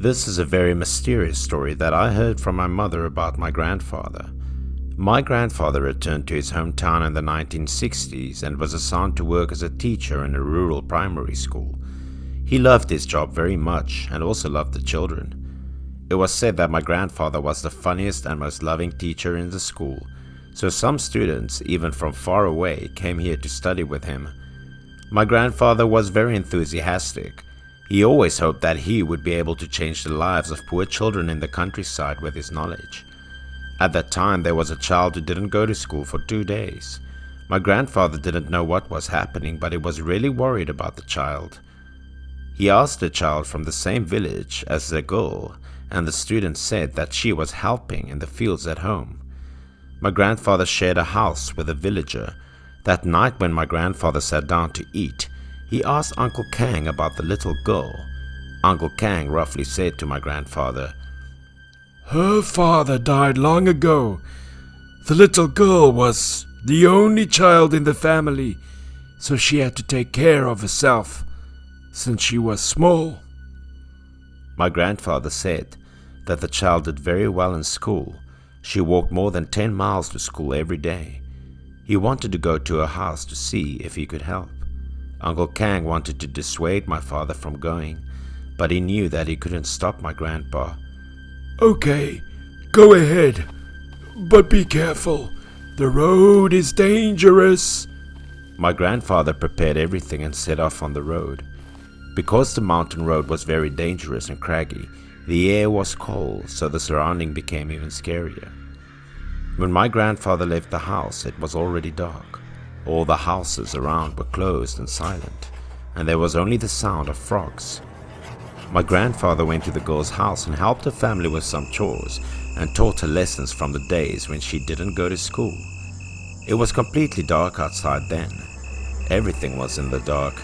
This is a very mysterious story that I heard from my mother about my grandfather. My grandfather returned to his hometown in the 1960s and was assigned to work as a teacher in a rural primary school. He loved his job very much and also loved the children. It was said that my grandfather was the funniest and most loving teacher in the school, so some students, even from far away, came here to study with him. My grandfather was very enthusiastic. He always hoped that he would be able to change the lives of poor children in the countryside with his knowledge. At that time, there was a child who didn't go to school for 2 days. My grandfather didn't know what was happening, but he was really worried about the child. He asked the child from the same village as the girl, and the student said that she was helping in the fields at home. My grandfather shared a house with a villager. That night when my grandfather sat down to eat, he asked Uncle Kang about the little girl. Uncle Kang roughly said to my grandfather, "Her father died long ago. The little girl was the only child in the family, so she had to take care of herself since she was small." My grandfather said that the child did very well in school. She walked more than 10 miles to school every day. He wanted to go to her house to see if he could help. Uncle Kang wanted to dissuade my father from going, but he knew that he couldn't stop my grandpa. "Okay, go ahead, but be careful. The road is dangerous." My grandfather prepared everything and set off on the road. Because the mountain road was very dangerous and craggy, the air was cold, so the surrounding became even scarier. When my grandfather left the house, it was already dark. All the houses around were closed and silent, and there was only the sound of frogs. My grandfather went to the girl's house and helped her family with some chores and taught her lessons from the days when she didn't go to school. It was completely dark outside then. Everything was in the dark.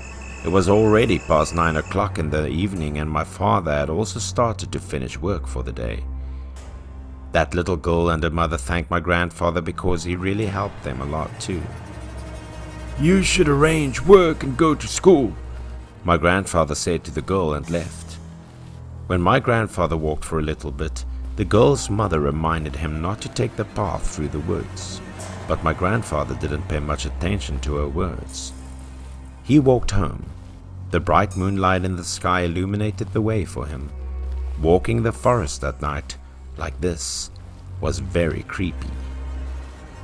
It was already past 9 o'clock in the evening, and my father had also started to finish work for the day. That little girl and her mother thanked my grandfather because he really helped them a lot too. "You should arrange work and go to school," my grandfather said to the girl and left. When my grandfather walked for a little bit, the girl's mother reminded him not to take the path through the woods, but my grandfather didn't pay much attention to her words. He walked home. The bright moonlight in the sky illuminated the way for him. Walking the forest at night, like this, was very creepy.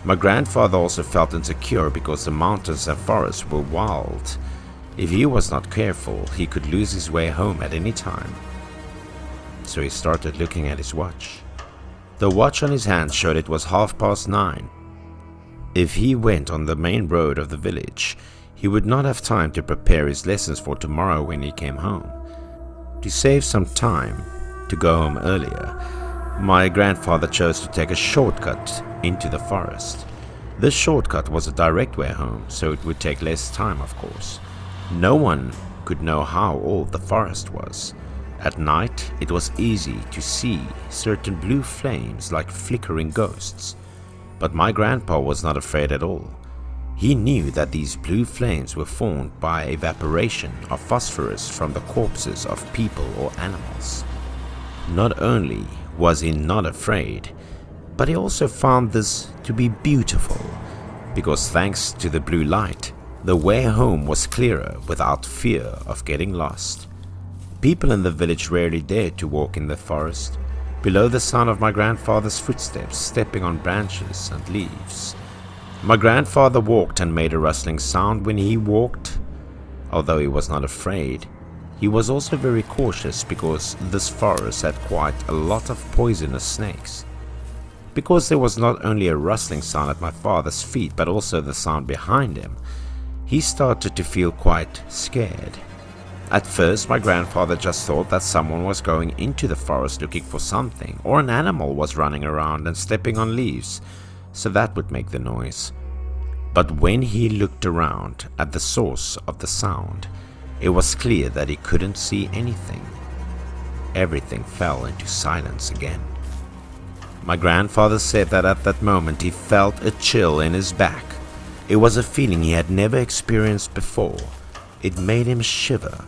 My grandfather also felt insecure because the mountains and forests were wild. If he was not careful, he could lose his way home at any time. So he started looking at his watch. The watch on his hand showed it was 9:30. If he went on the main road of the village, he would not have time to prepare his lessons for tomorrow when he came home. To save some time to go home earlier, my grandfather chose to take a shortcut into the forest. This shortcut was a direct way home, so it would take less time, of course. No one could know how old the forest was. At night, it was easy to see certain blue flames like flickering ghosts. But my grandpa was not afraid at all. He knew that these blue flames were formed by evaporation of phosphorus from the corpses of people or animals. Not only was he not afraid, but he also found this to be beautiful, because thanks to the blue light, the way home was clearer without fear of getting lost. People in the village rarely dared to walk in the forest, below the sound of my grandfather's footsteps stepping on branches and leaves. My grandfather walked and made a rustling sound when he walked. Although he was not afraid, he was also very cautious because this forest had quite a lot of poisonous snakes. Because there was not only a rustling sound at my father's feet but also the sound behind him, he started to feel quite scared. At first, my grandfather just thought that someone was going into the forest looking for something, or an animal was running around and stepping on leaves, so that would make the noise. But when he looked around at the source of the sound, it was clear that he couldn't see anything. Everything fell into silence again. My grandfather said that at that moment he felt a chill in his back. It was a feeling he had never experienced before. It made him shiver.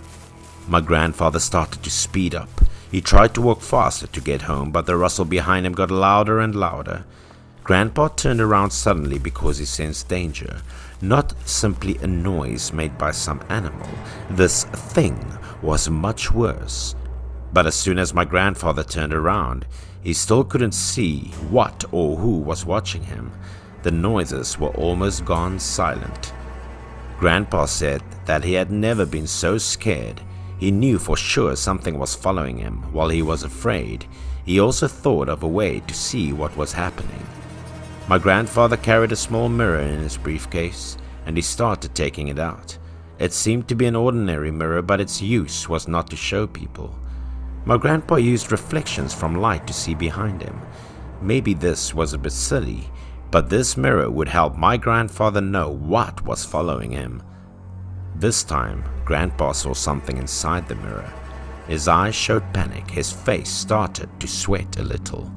My grandfather started to speed up. He tried to walk faster to get home, but the rustle behind him got louder and louder. Grandpa turned around suddenly because he sensed danger, not simply a noise made by some animal. This thing was much worse. But as soon as my grandfather turned around, he still couldn't see what or who was watching him. The noises were almost gone silent. Grandpa said that he had never been so scared. He knew for sure something was following him. While he was afraid, he also thought of a way to see what was happening. My grandfather carried a small mirror in his briefcase, and he started taking it out. It seemed to be an ordinary mirror, but its use was not to show people. My grandpa used reflections from light to see behind him. Maybe this was a bit silly, but this mirror would help my grandfather know what was following him. This time, Grandpa saw something inside the mirror. His eyes showed panic. His face started to sweat a little.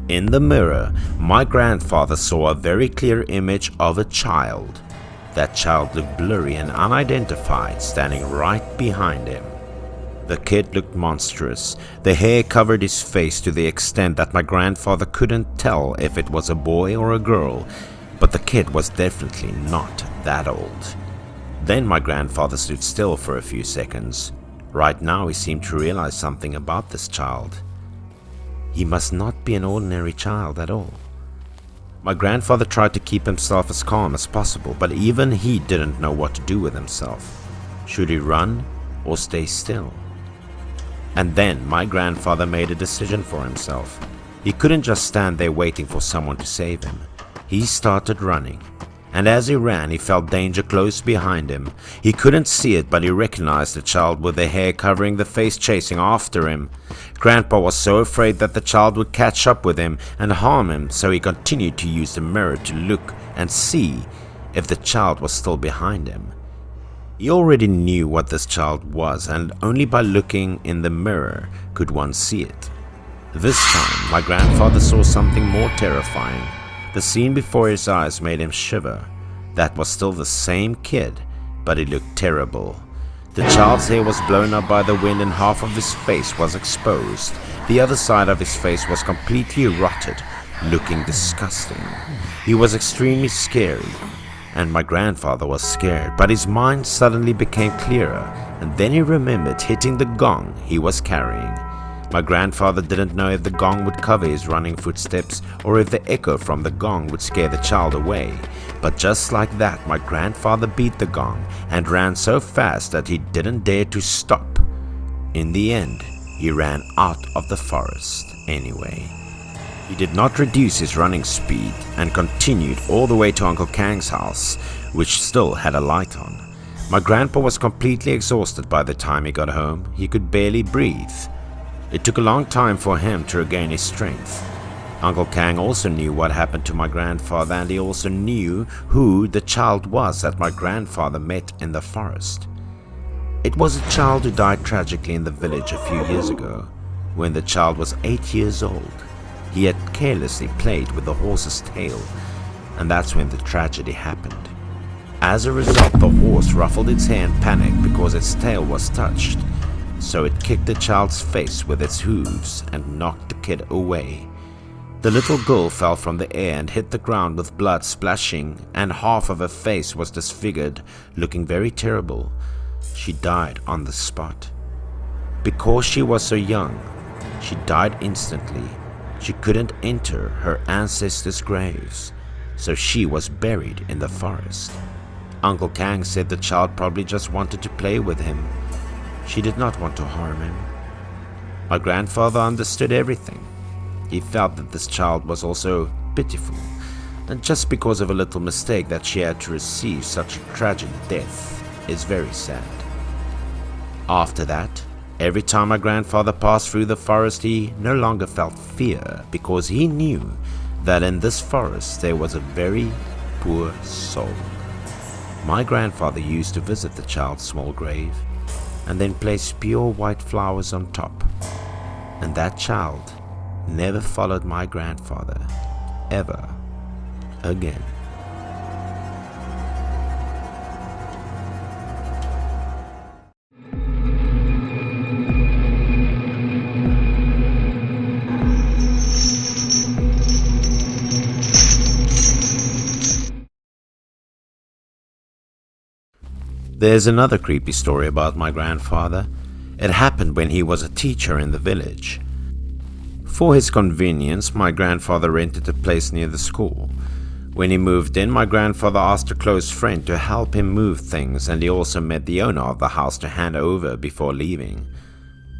In the mirror, my grandfather saw a very clear image of a child. That child looked blurry and unidentified, standing right behind him. The kid looked monstrous. The hair covered his face to the extent that my grandfather couldn't tell if it was a boy or a girl, but the kid was definitely not that old. Then my grandfather stood still for a few seconds. Right now he seemed to realize something about this child. He must not be an ordinary child at all. My grandfather tried to keep himself as calm as possible, but even he didn't know what to do with himself. Should he run or stay still? And then my grandfather made a decision for himself. He couldn't just stand there waiting for someone to save him. He started running. And as he ran, he felt danger close behind him. He couldn't see it, but he recognized the child with the hair covering the face chasing after him. Grandpa was so afraid that the child would catch up with him and harm him, so he continued to use the mirror to look and see if the child was still behind him. He already knew what this child was, and only by looking in the mirror could one see it. This time, my grandfather saw something more terrifying. The scene before his eyes made him shiver. That was still the same kid, but he looked terrible. The child's hair was blown up by the wind and half of his face was exposed. The other side of his face was completely rotted, looking disgusting. He was extremely scary, and my grandfather was scared, but his mind suddenly became clearer, and then he remembered hitting the gong he was carrying. My grandfather didn't know if the gong would cover his running footsteps or if the echo from the gong would scare the child away. But just like that, my grandfather beat the gong and ran so fast that he didn't dare to stop. In the end, he ran out of the forest anyway. He did not reduce his running speed and continued all the way to Uncle Kang's house, which still had a light on. My grandpa was completely exhausted by the time he got home. He could barely breathe. It took a long time for him to regain his strength. Uncle Kang also knew what happened to my grandfather, and he also knew who the child was that my grandfather met in the forest. It was a child who died tragically in the village a few years ago. When the child was 8 years old, he had carelessly played with the horse's tail, and that's when the tragedy happened. As a result, the horse ruffled its hair and panicked because its tail was touched. So it kicked the child's face with its hooves and knocked the kid away. The little girl fell from the air and hit the ground with blood splashing, and half of her face was disfigured, looking very terrible. She died on the spot. Because she was so young, she died instantly. She couldn't enter her ancestors' graves, so she was buried in the forest. Uncle Kang said the child probably just wanted to play with him. She did not want to harm him. My grandfather understood everything. He felt that this child was also pitiful, and just because of a little mistake that she had to receive such a tragic death is very sad. After that, every time my grandfather passed through the forest, he no longer felt fear because he knew that in this forest there was a very poor soul. My grandfather used to visit the child's small grave and then place pure white flowers on top. And that child never followed my grandfather ever again. There's another creepy story about my grandfather. It happened when he was a teacher in the village. For his convenience, my grandfather rented a place near the school. When he moved in, my grandfather asked a close friend to help him move things, and he also met the owner of the house to hand over before leaving.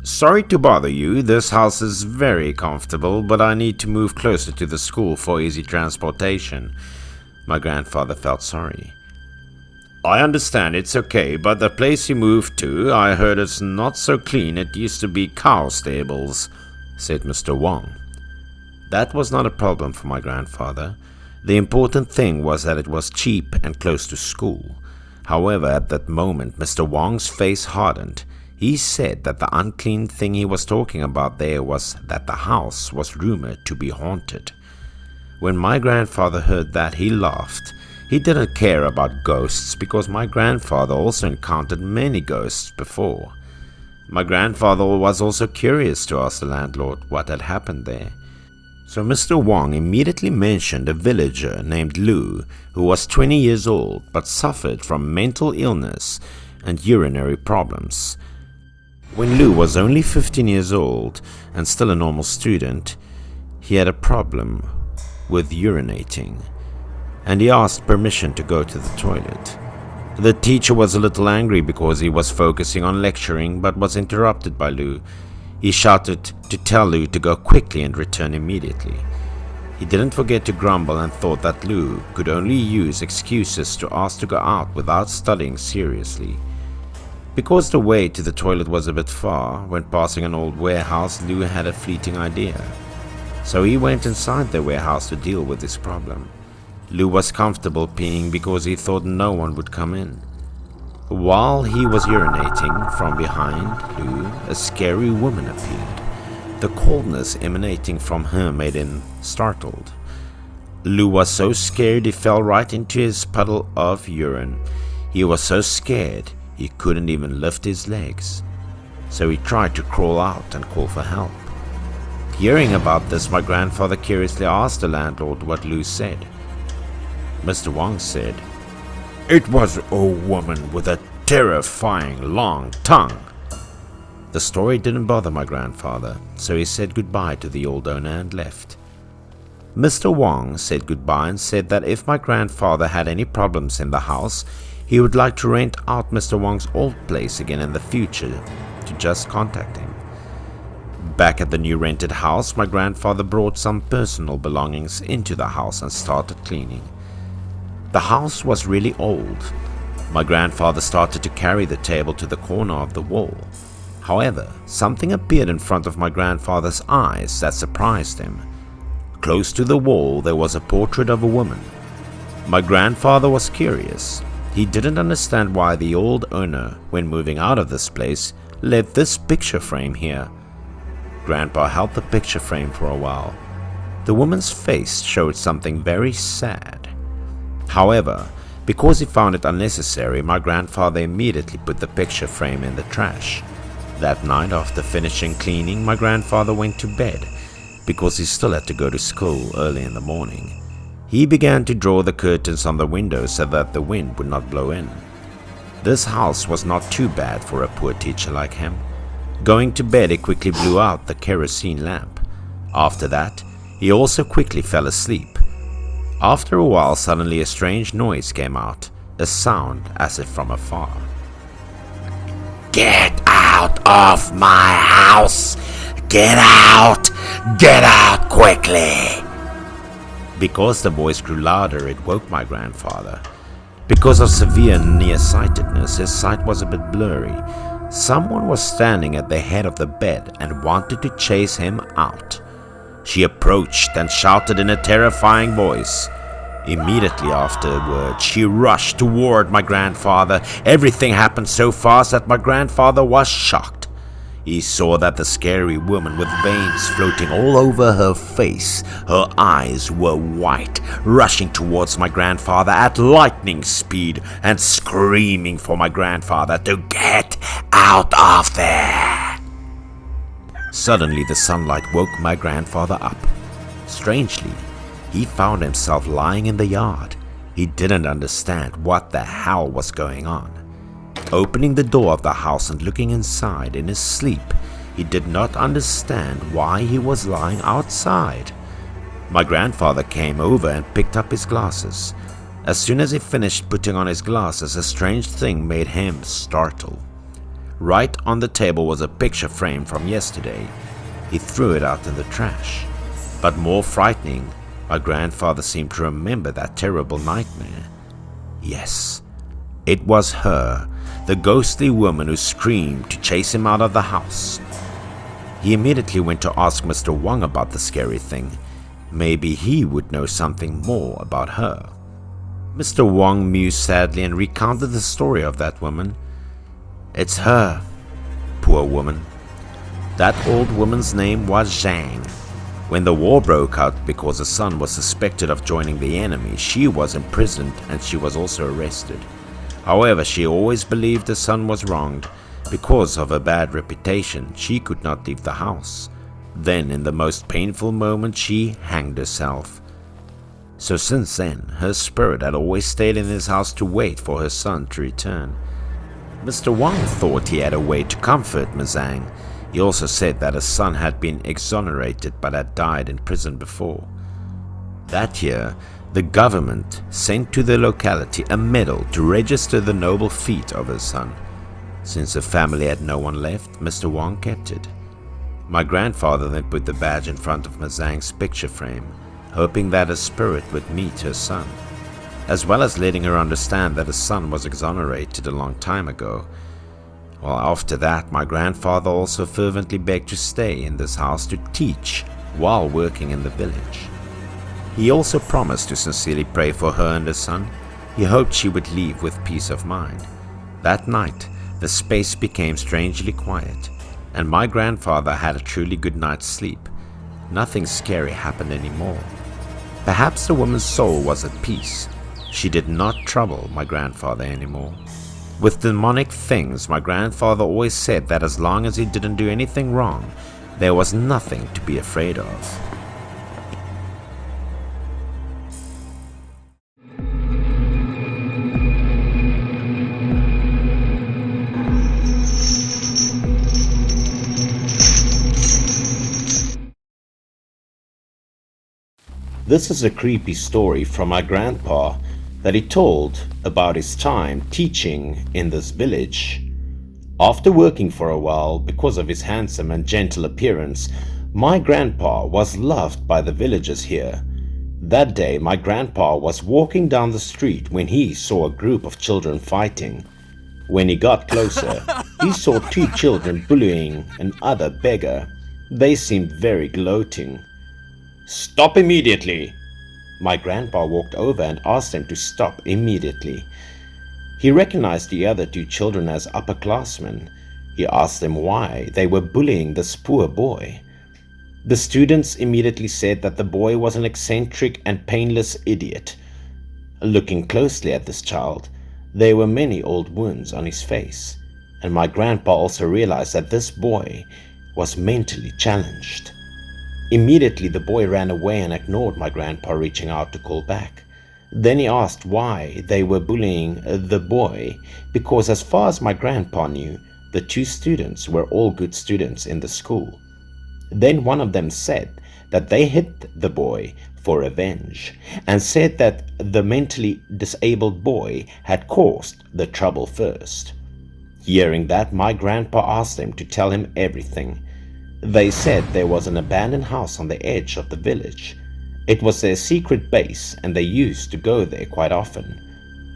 "Sorry to bother you, this house is very comfortable, but I need to move closer to the school for easy transportation." My grandfather felt sorry. "I understand, it's okay, but the place you moved to, I heard it's not so clean, it used to be cow stables," said Mr. Wong. That was not a problem for my grandfather. The important thing was that it was cheap and close to school. However, at that moment, Mr. Wong's face hardened. He said that the unclean thing he was talking about there was that the house was rumored to be haunted. When my grandfather heard that, he laughed. He didn't care about ghosts because my grandfather also encountered many ghosts before. My grandfather was also curious to ask the landlord what had happened there. So Mr. Wong immediately mentioned a villager named Lu who was 20 years old but suffered from mental illness and urinary problems. When Lu was only 15 years old and still a normal student, he had a problem with urinating, and he asked permission to go to the toilet. The teacher was a little angry because he was focusing on lecturing but was interrupted by Lu. He shouted to tell Lu to go quickly and return immediately. He didn't forget to grumble and thought that Lu could only use excuses to ask to go out without studying seriously. Because the way to the toilet was a bit far, when passing an old warehouse, Lu had a fleeting idea. So he went inside the warehouse to deal with this problem. Lu was comfortable peeing because he thought no one would come in. While he was urinating, from behind Lu, a scary woman appeared. The coldness emanating from her made him startled. Lu was so scared he fell right into his puddle of urine. He was so scared he couldn't even lift his legs. So he tried to crawl out and call for help. Hearing about this, my grandfather curiously asked the landlord what Lu said. Mr. Wong said, "It was a woman with a terrifying long tongue." The story didn't bother my grandfather, so he said goodbye to the old owner and left. Mr. Wong said goodbye and said that if my grandfather had any problems in the house, he would like to rent out Mr. Wong's old place again in the future to just contact him. Back at the new rented house, my grandfather brought some personal belongings into the house and started cleaning. The house was really old. My grandfather started to carry the table to the corner of the wall. However, something appeared in front of my grandfather's eyes that surprised him. Close to the wall there was a portrait of a woman. My grandfather was curious. He didn't understand why the old owner, when moving out of this place, left this picture frame here. Grandpa held the picture frame for a while. The woman's face showed something very sad. However, because he found it unnecessary, my grandfather immediately put the picture frame in the trash. That night, after finishing cleaning, my grandfather went to bed because he still had to go to school early in the morning. He began to draw the curtains on the windows so that the wind would not blow in. This house was not too bad for a poor teacher like him. Going to bed, he quickly blew out the kerosene lamp. After that, he also quickly fell asleep. After a while, suddenly a strange noise came out, a sound as if from afar. "Get out of my house! Get out! Get out quickly!" Because the voice grew louder, it woke my grandfather. Because of severe nearsightedness, his sight was a bit blurry. Someone was standing at the head of the bed and wanted to chase him out. She approached and shouted in a terrifying voice. Immediately afterwards, she rushed toward my grandfather. Everything happened so fast that my grandfather was shocked. He saw that the scary woman with veins floating all over her face, her eyes were white, rushing towards my grandfather at lightning speed and screaming for my grandfather to get out of there. Suddenly the sunlight woke my grandfather up. Strangely, he found himself lying in the yard. He didn't understand what the hell was going on. Opening the door of the house and looking inside in his sleep, he did not understand why he was lying outside. My grandfather came over and picked up his glasses. As soon as he finished putting on his glasses, a strange thing made him startle. Right on the table was a picture frame from yesterday. He threw it out in the trash. But more frightening, my grandfather seemed to remember that terrible nightmare. Yes, it was her, the ghostly woman who screamed to chase him out of the house. He immediately went to ask Mr. Wang about the scary thing. Maybe he would know something more about her. Mr. Wang mused sadly and recounted the story of that woman. It's her, poor woman. That old woman's name was Zhang. When the war broke out because her son was suspected of joining the enemy, she was imprisoned and she was also arrested. However, she always believed her son was wronged. Because of her bad reputation, she could not leave the house. Then, in the most painful moment, she hanged herself. So since then, her spirit had always stayed in his house to wait for her son to return. Mr. Wang thought he had a way to comfort Ms. Zhang. He also said that his son had been exonerated but had died in prison before. That year, the government sent to the locality a medal to register the noble feat of his son. Since the family had no one left, Mr. Wang kept it. My grandfather then put the badge in front of Ms. Zhang's picture frame, hoping that her spirit would meet her son, as well as letting her understand that his son was exonerated a long time ago. Well, after that, my grandfather also fervently begged to stay in this house to teach while working in the village. He also promised to sincerely pray for her and his son. He hoped she would leave with peace of mind. That night, the space became strangely quiet, and my grandfather had a truly good night's sleep. Nothing scary happened anymore. Perhaps the woman's soul was at peace. She did not trouble my grandfather anymore. With demonic things, my grandfather always said that as long as he didn't do anything wrong, there was nothing to be afraid of. This is a creepy story from my grandpa that he told about his time teaching in this village. After working for a while, because of his handsome and gentle appearance, my grandpa was loved by the villagers here. That day, my grandpa was walking down the street when he saw a group of children fighting. When he got closer, he saw two children bullying another beggar. They seemed very gloating. "Stop immediately!" My grandpa walked over and asked them to stop immediately. He recognized the other two children as upperclassmen. He asked them why they were bullying this poor boy. The students immediately said that the boy was an eccentric and painless idiot. Looking closely at this child, there were many old wounds on his face, and my grandpa also realized that this boy was mentally challenged. Immediately the boy ran away and ignored my grandpa reaching out to call back. Then he asked why they were bullying the boy, because as far as my grandpa knew, the two students were all good students in the school. Then one of them said that they hit the boy for revenge, and said that the mentally disabled boy had caused the trouble first. Hearing that, my grandpa asked them to tell him everything. They said there was an abandoned house on the edge of the village. It was their secret base and they used to go there quite often.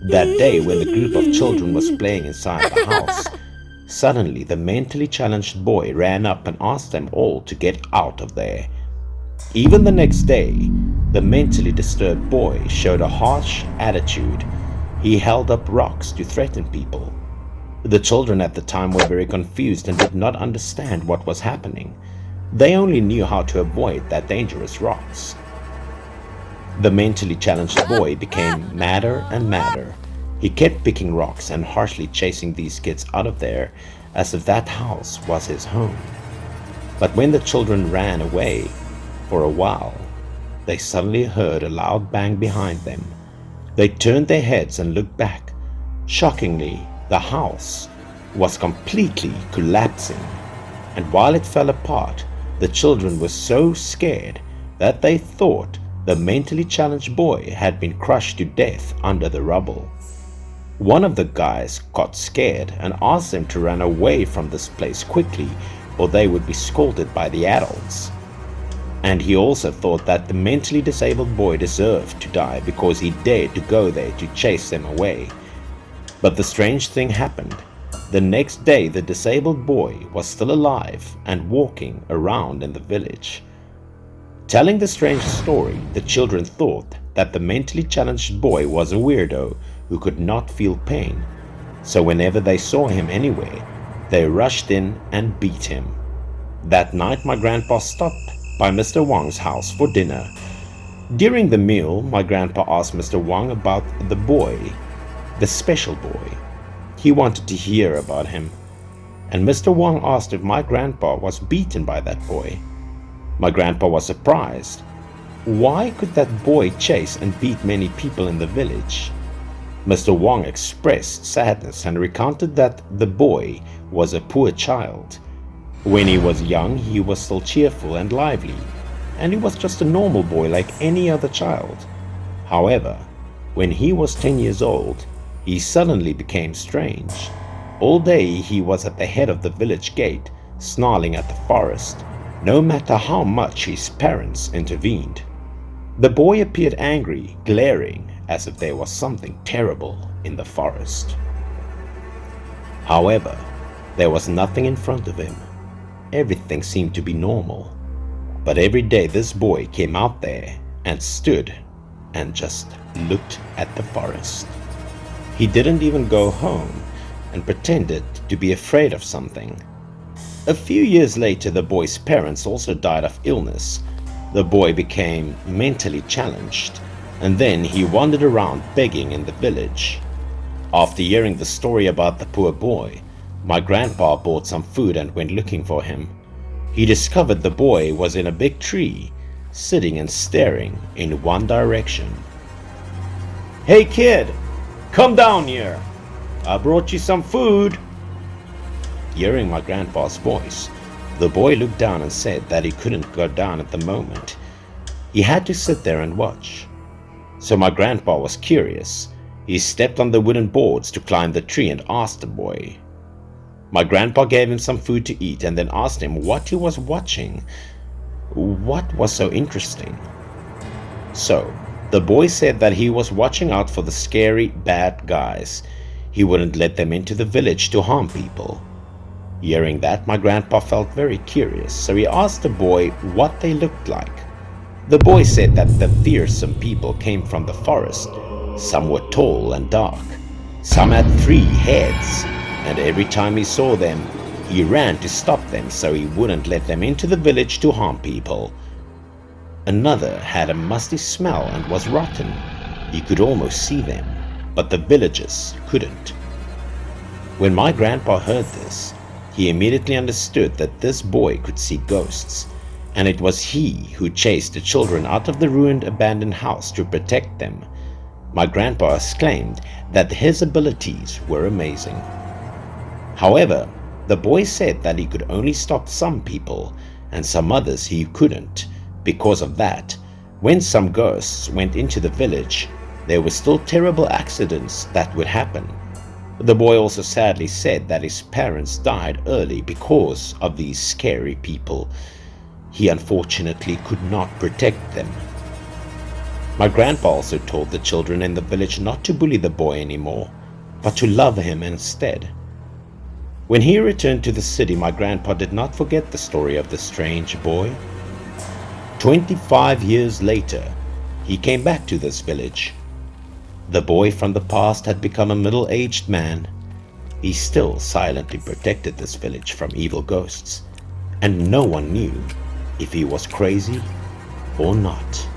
That day, when the group of children was playing inside the house, suddenly the mentally challenged boy ran up and asked them all to get out of there. Even the next day, the mentally disturbed boy showed a harsh attitude. He held up rocks to threaten people. The children at the time were very confused and did not understand what was happening. They only knew how to avoid that dangerous rocks. The mentally challenged boy became madder and madder. He kept picking rocks and harshly chasing these kids out of there as if that house was his home. But when the children ran away for a while, they suddenly heard a loud bang behind them. They turned their heads and looked back. Shockingly, The house was completely collapsing, and while it fell apart, the children were so scared that they thought the mentally challenged boy had been crushed to death under the rubble. One of the guys got scared and asked them to run away from this place quickly or they would be scolded by the adults. And he also thought that the mentally disabled boy deserved to die because he dared to go there to chase them away. But the strange thing happened. The next day the disabled boy was still alive and walking around in the village. Telling the strange story, the children thought that the mentally challenged boy was a weirdo who could not feel pain, so whenever they saw him anywhere, they rushed in and beat him. That night my grandpa stopped by Mr. Wang's house for dinner. During the meal, my grandpa asked Mr. Wang about the boy, the special boy. He wanted to hear about him, and Mr. Wang asked if my grandpa was beaten by that boy. My grandpa was surprised. Why could that boy chase and beat many people in the village? Mr. Wang expressed sadness and recounted that the boy was a poor child. When he was young, he was still cheerful and lively, and he was just a normal boy like any other child. However, when he was 10 years old, he suddenly became strange. All day he was at the head of the village gate, snarling at the forest, no matter how much his parents intervened. The boy appeared angry, glaring as if there was something terrible in the forest. However, there was nothing in front of him. Everything seemed to be normal. But every day this boy came out there and stood and just looked at the forest. He didn't even go home and pretended to be afraid of something. A few years later, the boy's parents also died of illness. The boy became mentally challenged, and then he wandered around begging in the village. After hearing the story about the poor boy, my grandpa bought some food and went looking for him. He discovered the boy was in a big tree, sitting and staring in one direction. "Hey kid, come down here. I brought you some food." Hearing my grandpa's voice, the boy looked down and said that he couldn't go down at the moment. He had to sit there and watch. So my grandpa was curious. He stepped on the wooden boards to climb the tree and asked the boy. My grandpa gave him some food to eat and then asked him what he was watching. What was so interesting? So, the boy said that he was watching out for the scary, bad guys. He wouldn't let them into the village to harm people. Hearing that, my grandpa felt very curious, so he asked the boy what they looked like. The boy said that the fearsome people came from the forest. Some were tall and dark. Some had 3 heads, and every time he saw them, he ran to stop them so he wouldn't let them into the village to harm people. Another had a musty smell and was rotten. You could almost see them, but the villagers couldn't. When my grandpa heard this, he immediately understood that this boy could see ghosts, and it was he who chased the children out of the ruined abandoned house to protect them. My grandpa exclaimed that his abilities were amazing. However, the boy said that he could only stop some people, and some others he couldn't. Because of that, when some ghosts went into the village, there were still terrible accidents that would happen. The boy also sadly said that his parents died early because of these scary people. He unfortunately could not protect them. My grandpa also told the children in the village not to bully the boy anymore, but to love him instead. When he returned to the city, my grandpa did not forget the story of the strange boy. 25 years later, he came back to this village. The boy from the past had become a middle-aged man. He still silently protected this village from evil ghosts, and no one knew if he was crazy or not.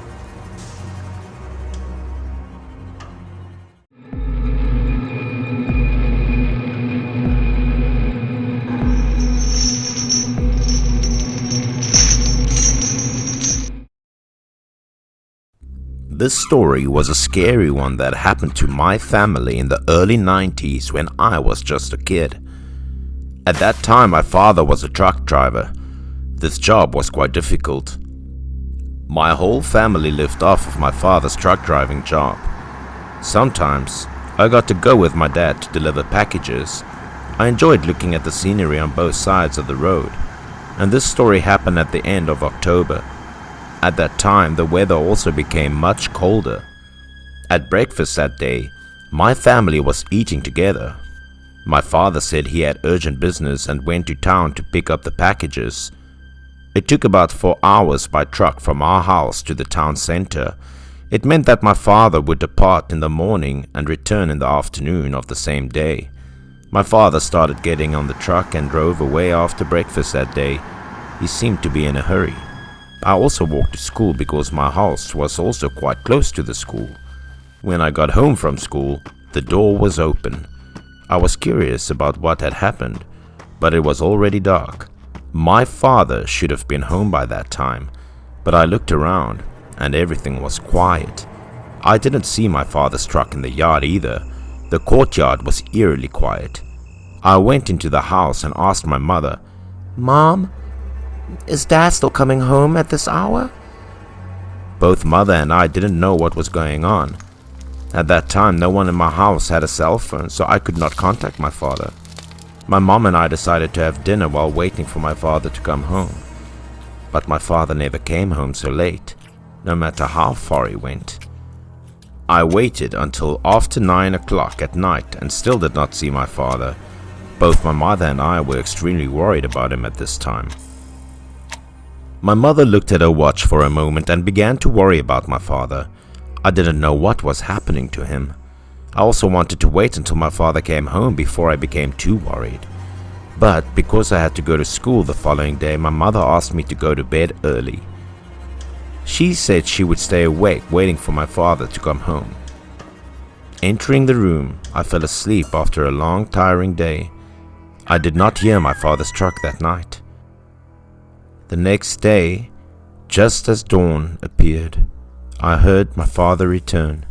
This story was a scary one that happened to my family in the early 90s when I was just a kid. At that time, my father was a truck driver. This job was quite difficult. My whole family lived off of my father's truck driving job. Sometimes, I got to go with my dad to deliver packages. I enjoyed looking at the scenery on both sides of the road, and this story happened at the end of October. At that time, the weather also became much colder. At breakfast that day, my family was eating together. My father said he had urgent business and went to town to pick up the packages. It took about 4 hours by truck from our house to the town center. It meant that my father would depart in the morning and return in the afternoon of the same day. My father started getting on the truck and drove away after breakfast that day. He seemed to be in a hurry. I also walked to school because my house was also quite close to the school. When I got home from school, the door was open. I was curious about what had happened, but it was already dark. My father should have been home by that time, but I looked around and everything was quiet. I didn't see my father's truck in the yard either. The courtyard was eerily quiet. I went into the house and asked my mother, "Mom, is Dad still coming home at this hour?" Both mother and I didn't know what was going on. At that time, no one in my house had a cell phone, so I could not contact my father. My mom and I decided to have dinner while waiting for my father to come home. But my father never came home so late, no matter how far he went. I waited until after 9 o'clock at night and still did not see my father. Both my mother and I were extremely worried about him at this time. My mother looked at her watch for a moment and began to worry about my father. I didn't know what was happening to him. I also wanted to wait until my father came home before I became too worried. But because I had to go to school the following day, my mother asked me to go to bed early. She said she would stay awake waiting for my father to come home. Entering the room, I fell asleep after a long, tiring day. I did not hear my father's truck that night. The next day, just as dawn appeared, I heard my father return.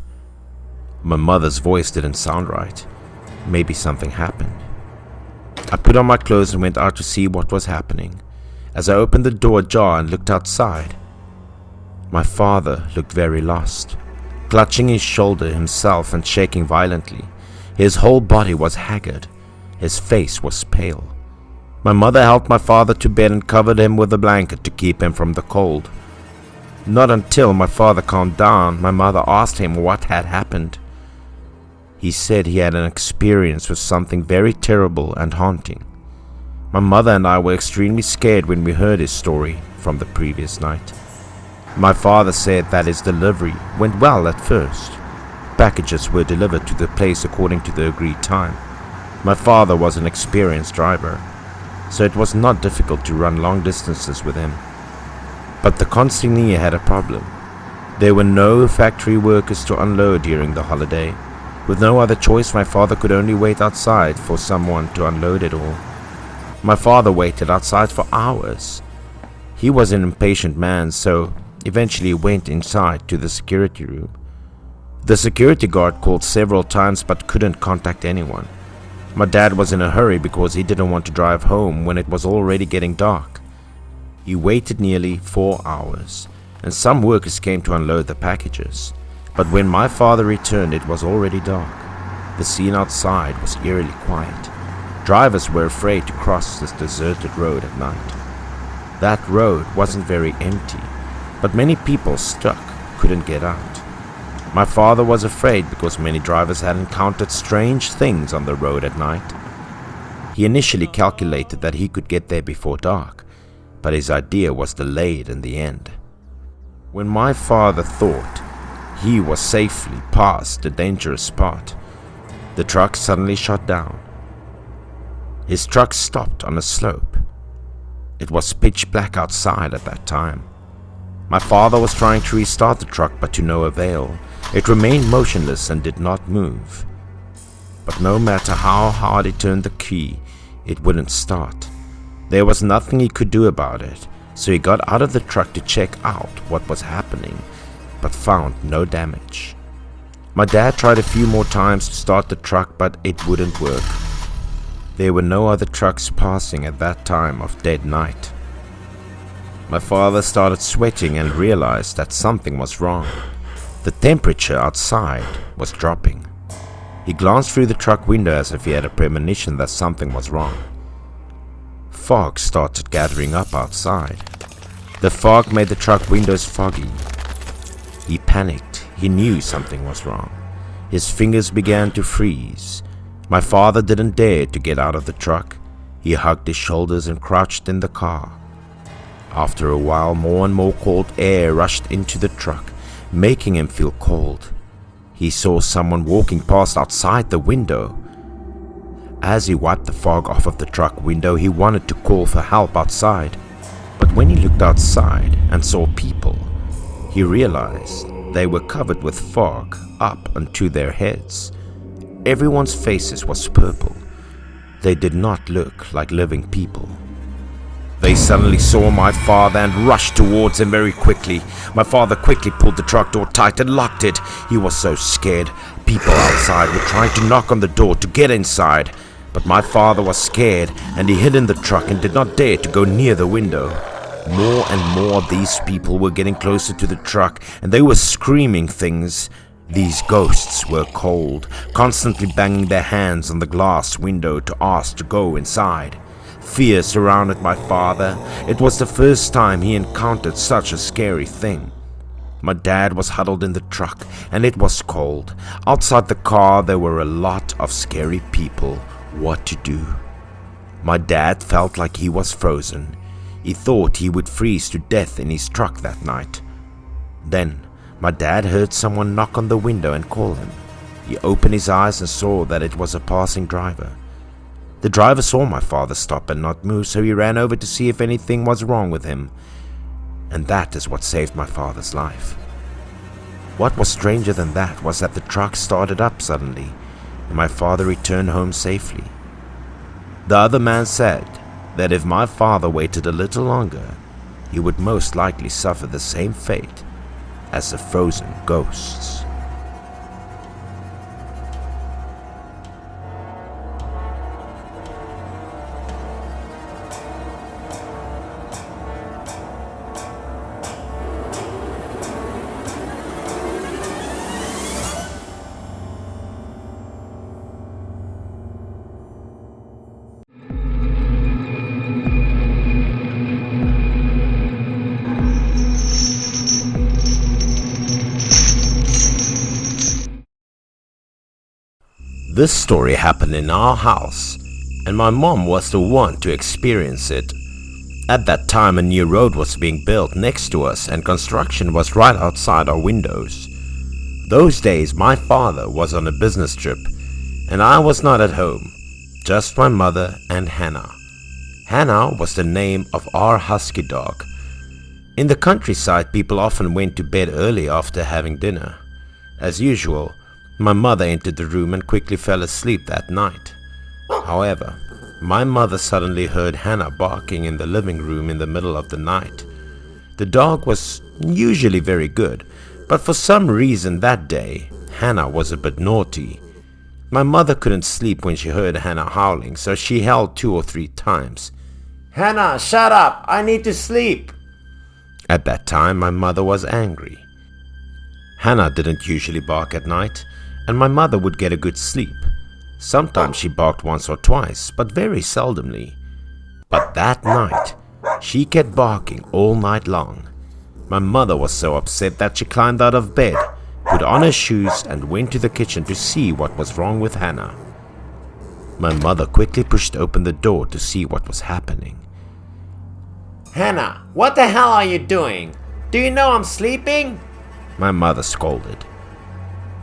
My mother's voice didn't sound right. Maybe something happened. I put on my clothes and went out to see what was happening. As I opened the door ajar and looked outside, my father looked very lost, clutching his shoulder himself and shaking violently. His whole body was haggard. His face was pale. My mother helped my father to bed and covered him with a blanket to keep him from the cold. Not until my father calmed down, my mother asked him what had happened. He said he had an experience with something very terrible and haunting. My mother and I were extremely scared when we heard his story from the previous night. My father said that his delivery went well at first. Packages were delivered to the place according to the agreed time. My father was an experienced driver, so it was not difficult to run long distances with him. But the consignee had a problem. There were no factory workers to unload during the holiday. With no other choice, my father could only wait outside for someone to unload it all. My father waited outside for hours. He was an impatient man, so eventually went inside to the security room. The security guard called several times but couldn't contact anyone. My dad was in a hurry because he didn't want to drive home when it was already getting dark. He waited nearly 4 hours, and some workers came to unload the packages. But when my father returned, it was already dark. The scene outside was eerily quiet. Drivers were afraid to cross this deserted road at night. That road wasn't very empty, but many people stuck couldn't get out. My father was afraid because many drivers had encountered strange things on the road at night. He initially calculated that he could get there before dark, but his idea was delayed in the end. When my father thought he was safely past the dangerous spot, the truck suddenly shut down. His truck stopped on a slope. It was pitch black outside at that time. My father was trying to restart the truck, but to no avail. It remained motionless and did not move. But no matter how hard he turned the key, it wouldn't start. There was nothing he could do about it, so he got out of the truck to check out what was happening. but found no damage. My dad tried a few more times to start the truck, but it wouldn't work. There were no other trucks passing at that time of dead night. My father started sweating and realized that something was wrong. The temperature outside was dropping. He glanced through the truck window as if he had a premonition that something was wrong. Fog started gathering up outside. The fog made the truck windows foggy. He panicked. He knew something was wrong. His fingers began to freeze. My father didn't dare to get out of the truck. He hugged his shoulders and crouched in the car. After a while, more and more cold air rushed into the truck, making him feel cold. He saw someone walking past outside the window. As he wiped the fog off of the truck window, he wanted to call for help outside. But when he looked outside and saw people, he realized they were covered with fog up onto their heads. Everyone's faces was purple. They did not look like living people. They suddenly saw my father and rushed towards him very quickly. My father quickly pulled the truck door tight and locked it. He was so scared. People outside were trying to knock on the door to get inside. But my father was scared and he hid in the truck and did not dare to go near the window. More and more of these people were getting closer to the truck and they were screaming things. These ghosts were cold, constantly banging their hands on the glass window to ask to go inside. Fear surrounded my father. It was the first time he encountered such a scary thing. My dad was huddled in the truck and it was cold. Outside the car there were a lot of scary people. What to do? My dad felt like he was frozen. He thought he would freeze to death in his truck that night. Then my dad heard someone knock on the window and call him. He opened his eyes and saw that it was a passing driver. The driver saw my father stop and not move, so he ran over to see if anything was wrong with him. And that is what saved my father's life. What was stranger than that was that the truck started up suddenly, and my father returned home safely. The other man said that if my father waited a little longer, he would most likely suffer the same fate as the frozen ghosts. This story happened in our house, and my mom was the one to experience it. At that time, a new road was being built next to us and construction was right outside our windows. Those days, my father was on a business trip and I was not at home, just my mother and Hannah. Hannah was the name of our husky dog. In the countryside, people often went to bed early after having dinner. As usual, my mother entered the room and quickly fell asleep that night. However, my mother suddenly heard Hannah barking in the living room in the middle of the night. The dog was usually very good, but for some reason that day, Hannah was a bit naughty. My mother couldn't sleep when she heard Hannah howling, so she howled 2 or 3 times. "Hannah, shut up! I need to sleep!" At that time, my mother was angry. Hannah didn't usually bark at night, and my mother would get a good sleep. Sometimes she barked once or twice, but very seldomly. But that night, she kept barking all night long. My mother was so upset that she climbed out of bed, put on her shoes and went to the kitchen to see what was wrong with Hannah. My mother quickly pushed open the door to see what was happening. "Hannah, what the hell are you doing? Do you know I'm sleeping?" my mother scolded.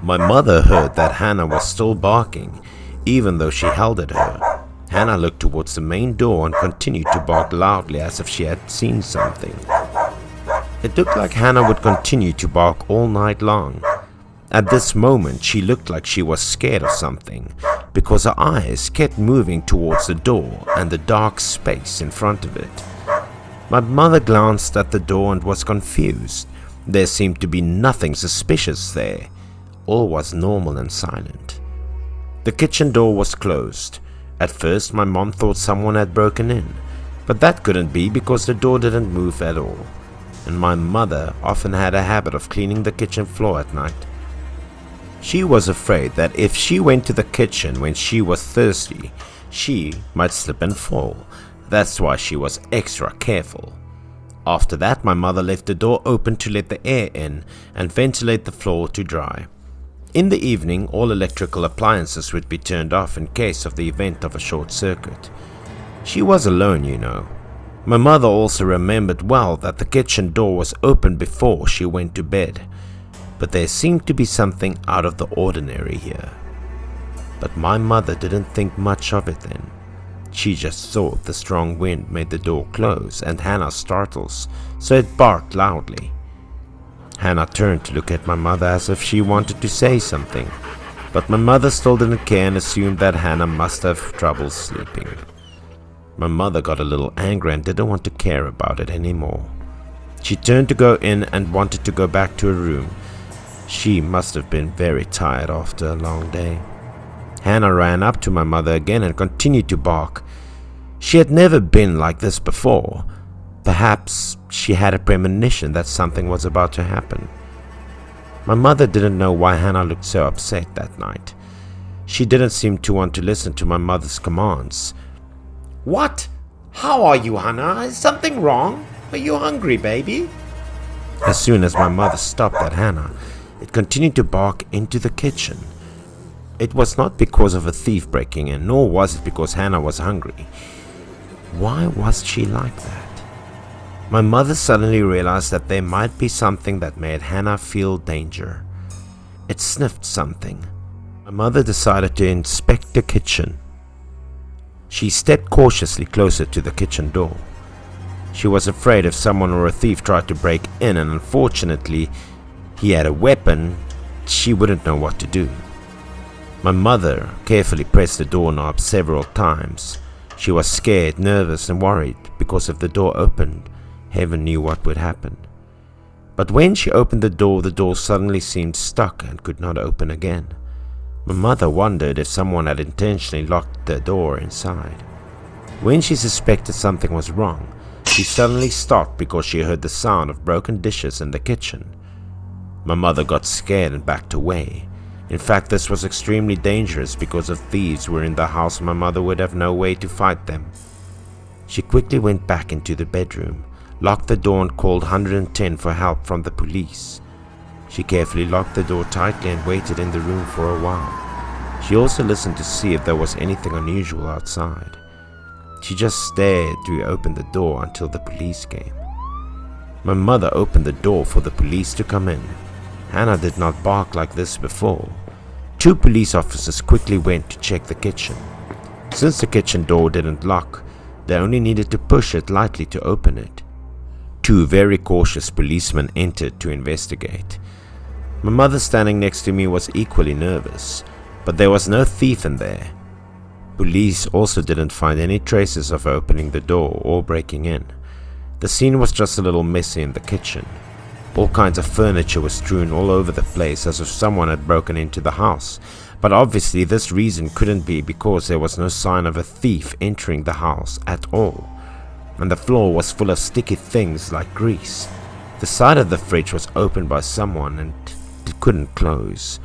My mother heard that Hannah was still barking, even though she held at her. Hannah looked towards the main door and continued to bark loudly as if she had seen something. It looked like Hannah would continue to bark all night long. At this moment, she looked like she was scared of something, because her eyes kept moving towards the door and the dark space in front of it. My mother glanced at the door and was confused. There seemed to be nothing suspicious there. All was normal and silent. The kitchen door was closed. At first my mom thought someone had broken in, but that couldn't be because the door didn't move at all. And my mother often had a habit of cleaning the kitchen floor at night. She was afraid that if she went to the kitchen when she was thirsty, she might slip and fall. That's why she was extra careful. After that, my mother left the door open to let the air in and ventilate the floor to dry. In the evening, all electrical appliances would be turned off in case of the event of a short circuit. She was alone, you know. My mother also remembered well that the kitchen door was open before she went to bed, but there seemed to be something out of the ordinary here. But my mother didn't think much of it then. She just thought the strong wind made the door close and Hannah startles, so it barked loudly. Hannah turned to look at my mother as if she wanted to say something, but my mother still didn't care and assumed that Hannah must have trouble sleeping. My mother got a little angry and didn't want to care about it anymore. She turned to go in and wanted to go back to her room. She must have been very tired after a long day. Hannah ran up to my mother again and continued to bark. She had never been like this before. Perhaps she had a premonition that something was about to happen. My mother didn't know why Hannah looked so upset that night. She didn't seem to want to listen to my mother's commands. What? How are you, Hannah? Is something wrong? Are you hungry, baby? As soon as my mother stopped at Hannah, it continued to bark into the kitchen. It was not because of a thief breaking in, nor was it because Hannah was hungry. Why was she like that? My mother suddenly realized that there might be something that made Hannah feel danger. It sniffed something. My mother decided to inspect the kitchen. She stepped cautiously closer to the kitchen door. She was afraid if someone or a thief tried to break in, and unfortunately he had a weapon, she wouldn't know what to do. My mother carefully pressed the doorknob several times. She was scared, nervous and worried because if the door opened, heaven knew what would happen. But when she opened the door suddenly seemed stuck and could not open again. My mother wondered if someone had intentionally locked the door inside. When she suspected something was wrong, she suddenly stopped because she heard the sound of broken dishes in the kitchen. My mother got scared and backed away. In fact, this was extremely dangerous because if thieves were in the house, my mother would have no way to fight them. She quickly went back into the bedroom, locked the door and called 110 for help from the police. She carefully locked the door tightly and waited in the room for a while. She also listened to see if there was anything unusual outside. She just stared to open the door until the police came. My mother opened the door for the police to come in. Hannah did not bark like this before. 2 police officers quickly went to check the kitchen. Since the kitchen door didn't lock, they only needed to push it lightly to open it. 2 very cautious policemen entered to investigate. My mother standing next to me was equally nervous, but there was no thief in there. Police also didn't find any traces of opening the door or breaking in. The scene was just a little messy in the kitchen. All kinds of furniture was strewn all over the place as if someone had broken into the house, but obviously this reason couldn't be because there was no sign of a thief entering the house at all, and the floor was full of sticky things like grease. The side of the fridge was opened by someone and it couldn't close.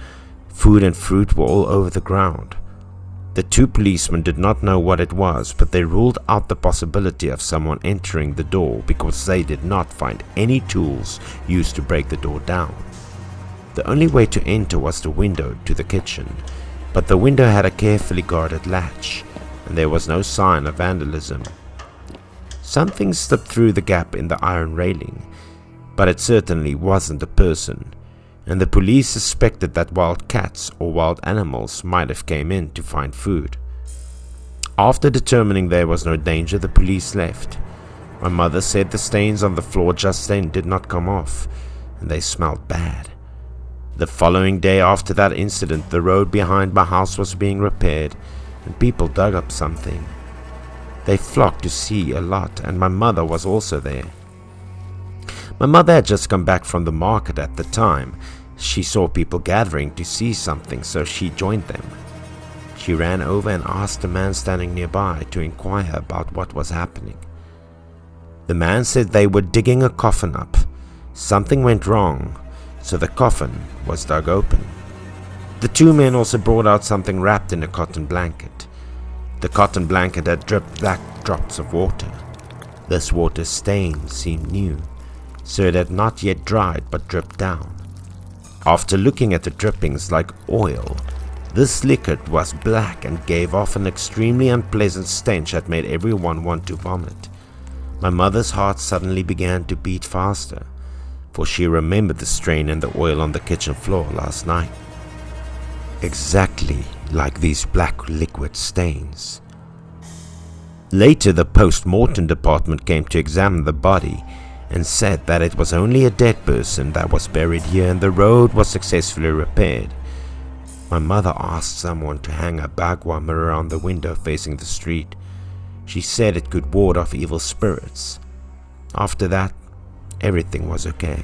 Food and fruit were all over the ground. The 2 policemen did not know what it was, but they ruled out the possibility of someone entering the door because they did not find any tools used to break the door down. The only way to enter was the window to the kitchen, but the window had a carefully guarded latch, and there was no sign of vandalism. Something slipped through the gap in the iron railing, but it certainly wasn't a person, and the police suspected that wild cats or wild animals might have came in to find food. After determining there was no danger, the police left. My mother said the stains on the floor just then did not come off, and they smelled bad. The following day after that incident, the road behind my house was being repaired, and people dug up something. They flocked to see a lot, and my mother was also there. My mother had just come back from the market at the time. She saw people gathering to see something, so she joined them. She ran over and asked a man standing nearby to inquire about what was happening. The man said they were digging a coffin up. Something went wrong, so the coffin was dug open. The two men also brought out something wrapped in a cotton blanket. The cotton blanket had dripped black drops of water. This water stain seemed new, so it had not yet dried but dripped down. After looking at the drippings like oil, this liquid was black and gave off an extremely unpleasant stench that made everyone want to vomit. My mother's heart suddenly began to beat faster, for she remembered the stain in the oil on the kitchen floor last night. Exactly like these black liquid stains. Later, the post-mortem department came to examine the body and said that it was only a dead person that was buried here and the road was successfully repaired. My mother asked someone to hang a bagua mirror on the window facing the street. She said it could ward off evil spirits. After that, everything was okay.